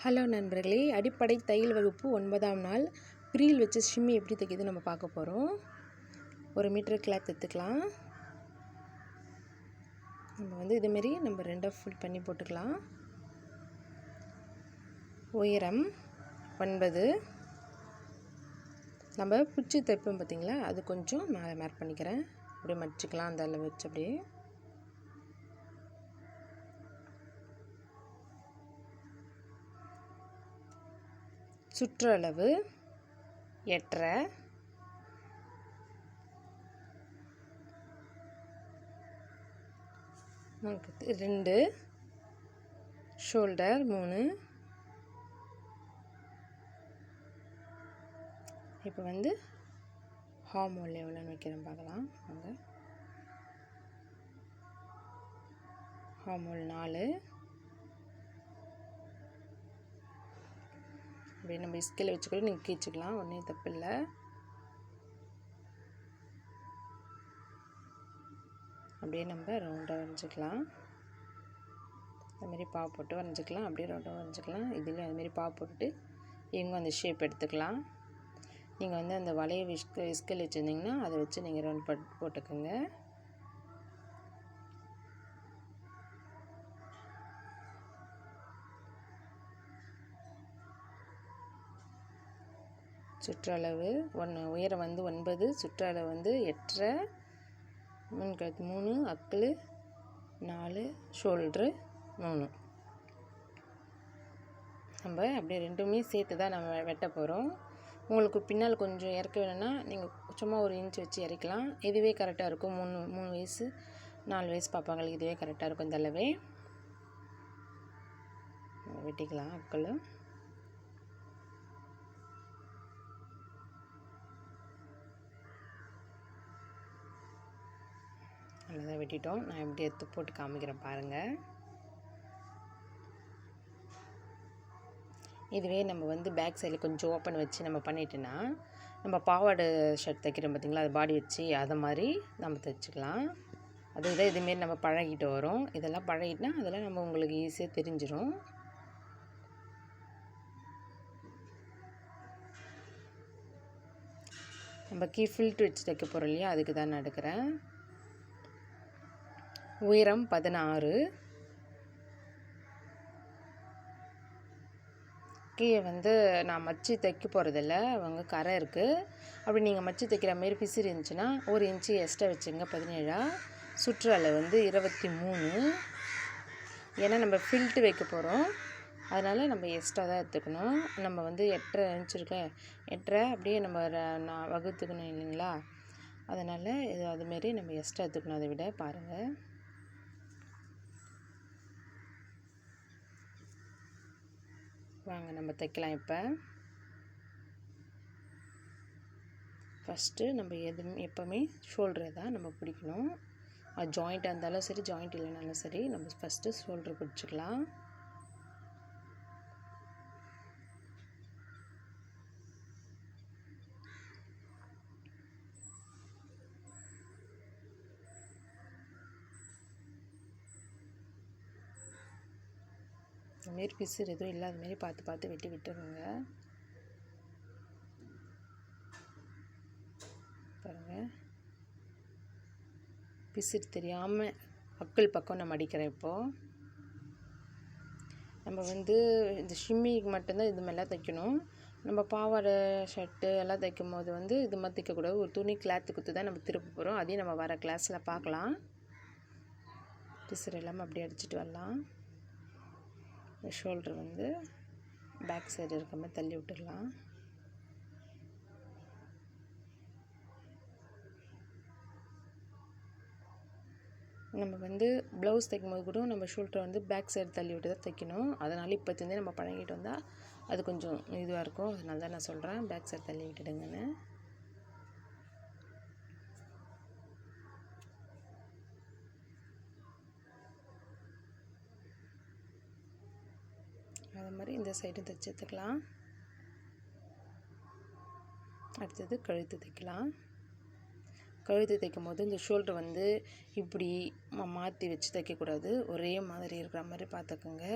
Hello நண்பர்களே, அடிப்படை தையல் வகுப்பு 9ஆம் நாள் ப்ரீல் வச்சு ஷிம்மி எப்படி தைக்கிறது நம்ம பார்க்க போகிறோம். 1 மீட்டர் கிளாத் எடுத்துக்கலாம். நம்ம இதுமாரி நம்ம 2 ஃபுல் பண்ணி போட்டுக்கலாம். உயரம் 9. நம்ம பிடிச்சி தைப்போம் பார்த்திங்களா, அது கொஞ்சம் மேலே மார்க் பண்ணிக்கிறேன். அப்படியே மடிச்சுக்கலாம். அந்த அளவு வச்சு அப்படியே சுற்றளவு 8.5, ரெண்டு ஷோல்டர் 3. இப்போ ஹார்ம் ஹோல் எவ்வளோன்னு வைக்கிறேன் பார்க்கலாம். Harm whole 4. அப்படியே நம்ம ஸ்கேல் வச்சுக்கூட நீங்கள் கீழ்ச்சிக்கலாம், ஒன்றும் தப்பு இல்லை. அப்படியே நம்ம ரவுண்டாக வரைஞ்சிக்கலாம். அதுமாரி பாவு போட்டு வரைஞ்சிக்கலாம். அப்படியே ரவுண்டாக வரைஞ்சிக்கலாம். இதுலேயும் அதுமாரி பாவு போட்டுட்டு இவங்க அந்த ஷேப் எடுத்துக்கலாம். நீங்கள் அந்த வளைய ஸ்கேல் வச்சுருந்தீங்கன்னா அதை வச்சு நீங்கள் ரவுண்ட் போட்டுக்கோங்க. சுற்றளவு உயரம் 9, சுற்றளவு 8.5, முன்கழுத்து 3, அக்கிள் 4, ஷோல்ட்ரு 3. நம்ம அப்படியே ரெண்டுமே சேர்த்து தான் நம்ம வெட்ட போகிறோம். உங்களுக்கு பின்னால் கொஞ்சம் இறக்க வேணும்னா நீங்கள் சும்மா 1 இன்ச் வச்சு இறக்கலாம். இதுவே கரெக்டாக இருக்கும். 3 வயசு 4 வயசு பாப்பாங்களுக்கு இதுவே கரெக்டாக இருக்கும். இந்த அளவே வெட்டிக்கலாம். அக்கிள் அவ்வளோதான், வெட்டிட்டோம். நான் எப்படி எடுத்து போட்டு காமிக்கிறேன் பாருங்கள். இதுவே நம்ம பேக் சைடில் கொஞ்சம் ஓப்பன் வச்சு நம்ம பண்ணிட்டோன்னா நம்ம பாவாடை ஷர்ட் தைக்கிறோம் பார்த்திங்களா, அது பாடி வச்சு அதை மாதிரி நம்ம தைச்சிக்கலாம். அதுதான் இதுமாரி நம்ம பழகிட்டு வரோம். இதெல்லாம் பழகிட்டா அதெல்லாம் நம்ம உங்களுக்கு ஈஸியாக தெரிஞ்சிடும். நம்ம ஃபில்ட்ரு வச்சு தைக்க போகிறோம் இல்லையா, அதுக்கு தான் நான் எடுக்கிறேன். உயரம் 16. கீழே நான் மச்சு தைக்க போகிறதில்ல, அவங்க கரை இருக்குது. அப்படி நீங்கள் மச்சு தைக்கிற மாரி பிசிறு இருந்துச்சுன்னா 1 இன்ச்சு எக்ஸ்ட்ரா வச்சுங்க. 17. சுற்றளவு 23. ஏன்னா நம்ம ஃபில்ட்டு வைக்க போகிறோம், அதனால் நம்ம எக்ஸ்ட்ரா தான் எடுத்துக்கணும். நம்ம 8.5 இன்ச் இருக்க 8.5 அப்படியே நம்ம நான் வகுத்துக்கணும் இல்லைங்களா, அதனால் அதுமாரி நம்ம எக்ஸ்ட்ரா எடுத்துக்கணும். அதை விட பாருங்கள். வாங்க நம்ம தைக்கலாம். இப்போ ஃபஸ்ட்டு நம்ம எப்போவுமே ஷோல்டரை தான் நம்ம பிடிக்கணும். அது ஜாயிண்ட்டாக இருந்தாலும் சரி, ஜாயிண்ட் இல்லைனாலும் சரி, நம்ம ஃபஸ்ட்டு ஷோல்டர் பிடிச்சிக்கலாம். இதுமாரி பிசுறு எதுவும் இல்லாத மாரி பார்த்து வெட்டி விட்டுருங்க. பாருங்கள், பிசுறு தெரியாமல் அக்கிள் பக்கம் நம்ம அடிக்கிறேன். இப்போது நம்ம இந்த ஷிம்மிக்கு மட்டும்தான் இது மாதிரிலாம் தைக்கணும். நம்ம பாவாடை ஷர்ட்டு எல்லாம் தைக்கும் போது இது மாதிரி தைக்கக்கூடாது. ஒரு துணி கிளாத்து குத்து தான் நம்ம திருப்ப போகிறோம். அதையும் நம்ம வர கிளாஸில் பார்க்கலாம். பிசுறு இல்லாமல் அப்படியே அடிச்சுட்டு வரலாம். ஷோல்டர் பேக் சைடு இருக்க மாதிரி தள்ளி விட்டுடலாம். நம்ம ப்ளவுஸ் தைக்கும் போது கூட நம்ம ஷோல்டர் பேக் சைடு தள்ளி விட்டு தான் தைக்கணும். அதனால் இப்போத்துலேருந்தே நம்ம பழகிட்டு வந்தால் அது கொஞ்சம் இதுவாக இருக்கும். அதனால தான் நான் சொல்கிறேன், பேக் சைடு தள்ளி விட்டுடுங்கன்னு. அது மாதிரி இந்த சைடும் தைச்சி எடுத்துக்கலாம். அடுத்தது கழுத்து தைக்கலாம். கழுத்து தைக்கும் போது இந்த ஷோல்டர் இப்படி மாற்றி வச்சு தைக்கக்கூடாது. ஒரே மாதிரி இருக்கிற மாதிரி பார்த்துக்கோங்க.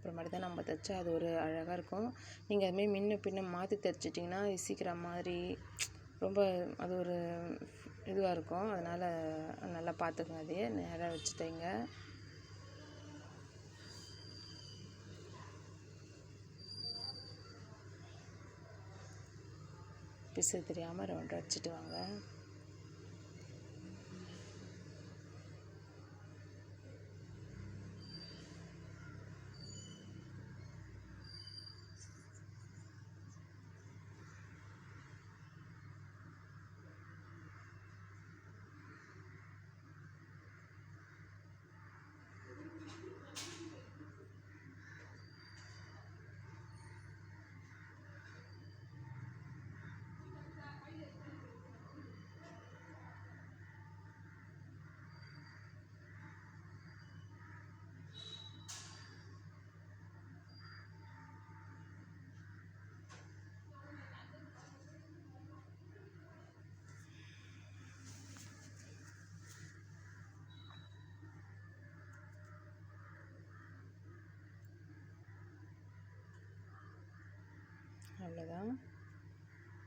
அப்புறமேட்டு தான் நம்ம தைச்சா அது ஒரு அழகாக இருக்கும். நீங்கள் அதுமாரி முன்ன பின்ன மாற்றி தைச்சிட்டிங்கன்னா சீக்கிரம் மாதிரி ரொம்ப அது ஒரு இதுவாக இருக்கும். அதனால் நல்லா பார்த்துக்குங்க, அதையே நேராக வச்சு தைங்க. பிசு தெரியாமல் ரவுண்ட் அடிச்சுட்டு வாங்க. அவ்வளோதான்.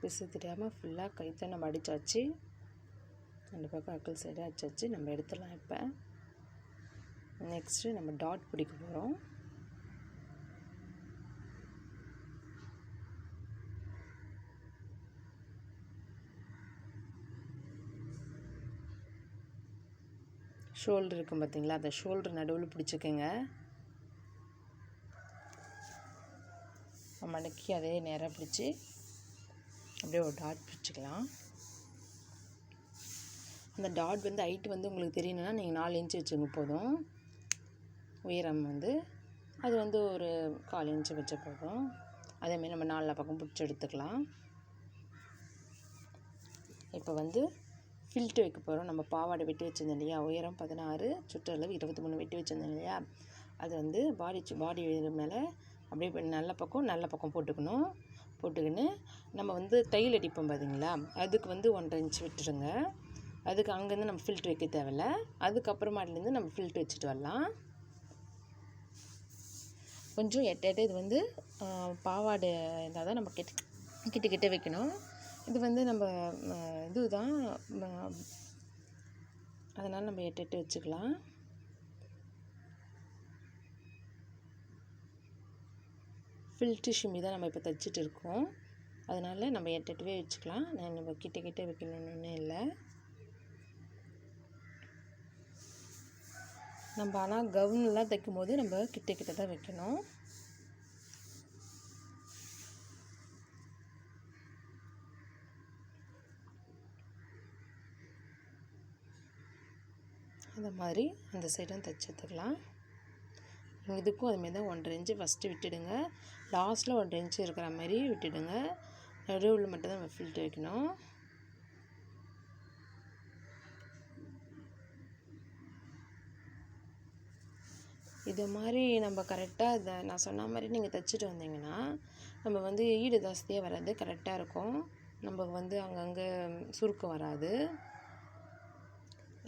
பிசு தெரியாமல் ஃபுல்லாக கைத்தை நம்ம அடித்தாச்சு. 2 பக்கம் அக்கல் சைடு அடிச்சாச்சு. நம்ம எடுத்துடலாம். இப்போ நெக்ஸ்ட்டு நம்ம டாட் பிடிக்க போகிறோம். ஷோல்டர் இருக்கும் பார்த்தீங்களா, அந்த ஷோல்டர் நடுவில் பிடிச்சிக்கோங்க. மடக்கி அதே நேராக பிடிச்சி அப்படியே ஒரு டாட் பிடிச்சிக்கலாம். அந்த டாட் வந்து ஹைட் வந்து உங்களுக்கு தெரியணுன்னா நீங்கள் 4 இன்ச்சு வச்சுங்க போதும். உயரம் வந்து அது வந்து ஒரு 1/4 இன்ச்சு வச்ச போதும். அதேமாரி நம்ம 4 பக்கம் பிடிச்சி எடுத்துக்கலாம். இப்போ வந்து ஃபில்ட்டு வைக்க போகிறோம். நம்ம பாவாடை வெட்டி வச்சுருந்தோம் இல்லையா, உயரம் 16, சுற்றளவு 23 வெட்டி வச்சுருந்தோம் இல்லையா, அது வந்து பாடி மேலே அப்படியே நல்ல பக்கம் போட்டுக்கணும். போட்டுக்கின்னு நம்ம வந்து தையல் அடிப்போம் பார்த்தீங்களா, அதுக்கு வந்து 1.5 இன்ச் விட்டுருங்க. அதுக்கு அங்கேருந்து நம்ம ஃபில்ட்ரு வைக்க தேவையில்ல. அதுக்கப்புறமாட்டிலேருந்து நம்ம ஃபில்ட்ரு வச்சுட்டு வரலாம். கொஞ்சம் எட்ட இது வந்து பாவாடை இருந்தால் தான் நம்ம கிட்ட வைக்கணும். இது வந்து நம்ம இதுதான், அதனால் நம்ம எட்டு வச்சுக்கலாம். ஃபில்ட்டு ஷிம்மி தான் நம்ம இப்போ தைச்சிட்டு இருக்கோம். அதனால் நம்ம எட்டுவே வச்சுக்கலாம். நம்ம கிட்ட வைக்கணும்னு இல்லை. நம்ம ஆனால் கவுன்லாம் தைக்கும் போது நம்ம கிட்ட தான் வைக்கணும். அந்த மாதிரி அந்த சைடும் தைச்சி எடுத்துக்கலாம். இதுக்கும் அதுமாரி தான் 1.5 இன்ச்சு ஃபஸ்ட்டு விட்டுடுங்க. லாஸ்ட்டில் 1.5 இன்ச்சு இருக்கிற மாதிரி விட்டுடுங்க. நடுவில் மட்டும் தான் நம்ம ஃபில்ட்டு வைக்கணும். இது மாதிரி நம்ம கரெக்டாக நான் சொன்ன மாதிரி நீங்கள் தைச்சிட்டு வந்தீங்கன்னா நம்ம வந்து ஈடு ஜாஸ்தியாக வராது, கரெக்டாக இருக்கும். நம்ம வந்து அங்கங்கே சுருக்கம் வராது.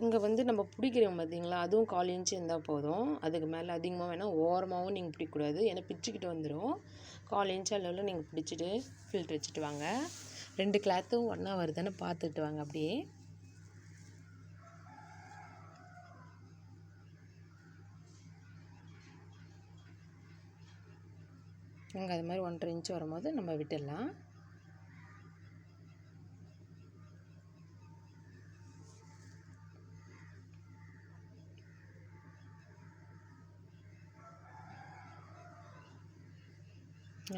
இங்கே வந்து நம்ம பிடிக்கிறோம் பார்த்தீங்களா, அதுவும் 1/4 இன்ச்சு இருந்தால் போதும். அதுக்கு மேலே அதிகமாக வேணால் ஓரமாகவும் நீங்கள் பிடிக்கக்கூடாது, ஏன்னா பிச்சுக்கிட்டு வந்துடும். 1/4 இன்ச் அளவில் நீங்கள் பிடிச்சிட்டு ஃபில்ட்ரு வச்சுட்டு வாங்க. 2 கிளாத்தும் ஒன்றா வருதுன்னு பார்த்துட்டு வாங்க. அப்படியே இங்கே அது மாதிரி 1.5 இன்ச்சு வரும்போது நம்ம விட்டுடலாம்.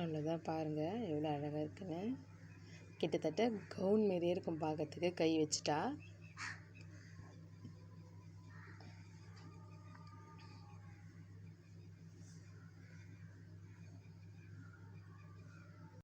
அவ்வளோதான், பாருங்கள் எவ்வளோ அழகாக இருக்குன்னு. கிட்டத்தட்ட கவுன் மாரியே இருக்கும் பார்க்கறதுக்கு, கை வச்சுட்டா.